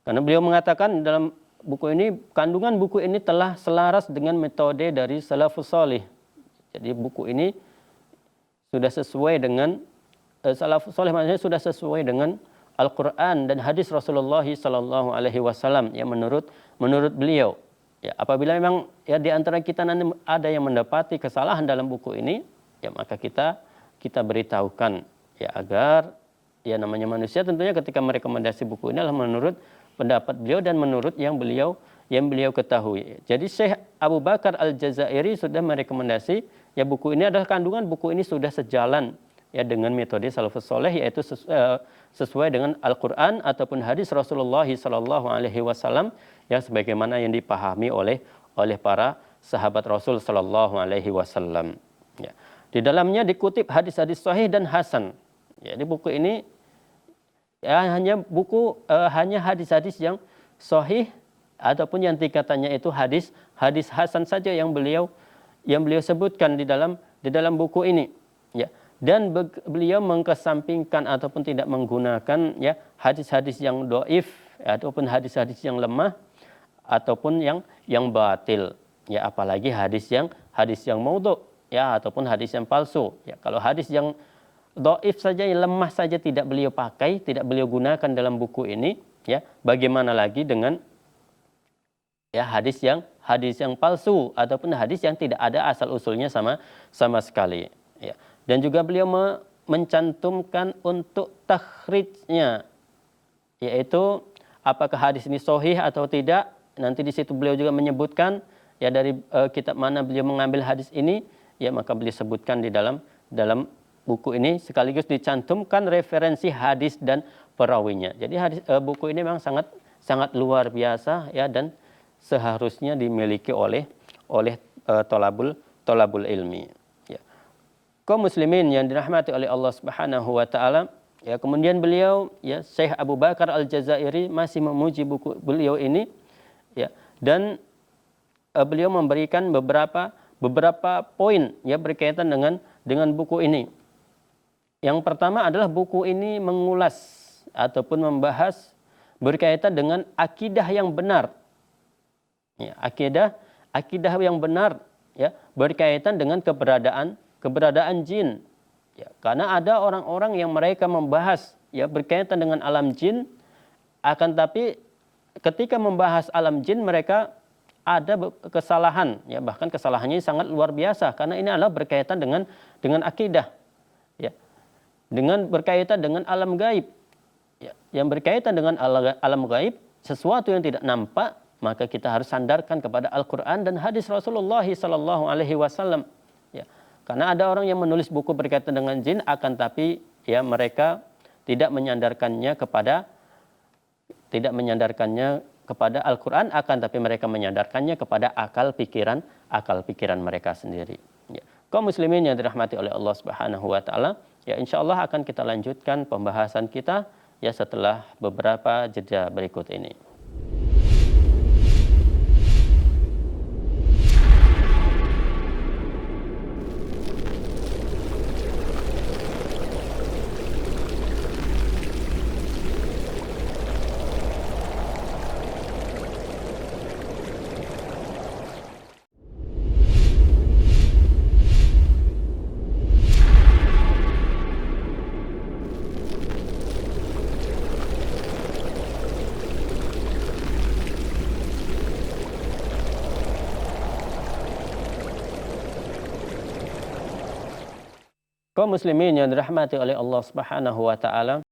Karena beliau mengatakan dalam buku ini, kandungan buku ini telah selaras dengan metode dari salafus salih. Jadi buku ini sudah sesuai dengan salafus salih, maksudnya sudah sesuai dengan Al-Quran dan hadis Rasulullah Sallallahu Alaihi Wasallam yang menurut beliau. Ya, apabila memang ya di antara kita nanti ada yang mendapati kesalahan dalam buku ini, ya maka kita beritahukan ya, agar ya namanya manusia tentunya ketika merekomendasi buku ini adalah menurut pendapat beliau dan menurut yang beliau ketahui. Jadi Syekh Abu Bakar Al-Jazairi sudah merekomendasi ya buku ini adalah kandungan buku ini sudah sejalan ya dengan metode salafus saleh, yaitu sesuai dengan Al-Qur'an ataupun hadis Rasulullah sallallahu alaihi wasallam yang sebagaimana yang dipahami oleh para sahabat Rasul sallallahu alaihi wasallam. Ya. Di dalamnya dikutip hadis-hadis sahih dan hasan. Jadi buku ini ya hanya hadis-hadis yang sahih ataupun yang tingkatannya itu hadis hasan saja yang beliau sebutkan di dalam buku ini. Ya. Dan beliau mengkesampingkan ataupun tidak menggunakan ya hadis-hadis yang dhaif ataupun hadis-hadis yang lemah ataupun yang batil. Ya, apalagi hadis yang maudhu ya ataupun hadis yang palsu. Ya, kalau hadis yang dhaif saja, yang lemah saja tidak beliau pakai, tidak beliau gunakan dalam buku ini, ya, bagaimana lagi dengan ya hadis yang palsu ataupun hadis yang tidak ada asal usulnya sama sekali. Ya. Dan juga beliau mencantumkan untuk takhrijnya, yaitu apakah hadis ini sahih atau tidak. Nanti di situ beliau juga menyebutkan ya dari kitab mana beliau mengambil hadis ini, ya maka beliau sebutkan di dalam buku ini, sekaligus dicantumkan referensi hadis dan perawinya. Jadi buku ini memang sangat luar biasa ya, dan seharusnya dimiliki oleh tolabul ilmi. Ya. Kaum muslimin yang dirahmati oleh Allah Subhanahu wa taala, ya kemudian beliau ya Syekh Abu Bakar Al-Jazairi masih memuji buku beliau ini, ya, dan beliau memberikan beberapa poin ya berkaitan dengan buku ini. Yang pertama adalah buku ini mengulas ataupun membahas berkaitan dengan akidah yang benar. Ya, akidah yang benar ya berkaitan dengan keberadaan jin. Ya, karena ada orang-orang yang mereka membahas ya berkaitan dengan alam jin, akan tapi ketika membahas alam jin mereka ada kesalahan, ya bahkan kesalahannya sangat luar biasa, karena ini adalah berkaitan dengan akidah, ya, dengan berkaitan dengan alam gaib, ya, yang berkaitan dengan alam gaib, sesuatu yang tidak nampak, maka kita harus sandarkan kepada Al-Quran dan hadis Rasulullah Sallallahu Alaihi Wasallam. Ya, karena ada orang yang menulis buku berkaitan dengan jin, akan tapi ya mereka tidak menyandarkannya kepada Al-Quran, akan tapi mereka menyandarkannya kepada akal pikiran mereka sendiri. Ya. Kaum muslimin yang dirahmati oleh Allah Subhanahu wa taala, ya insyaallah akan kita lanjutkan pembahasan kita ya setelah beberapa jeda berikut ini. Kaum muslimin yang dirahmati oleh Allah Subhanahu wa taala,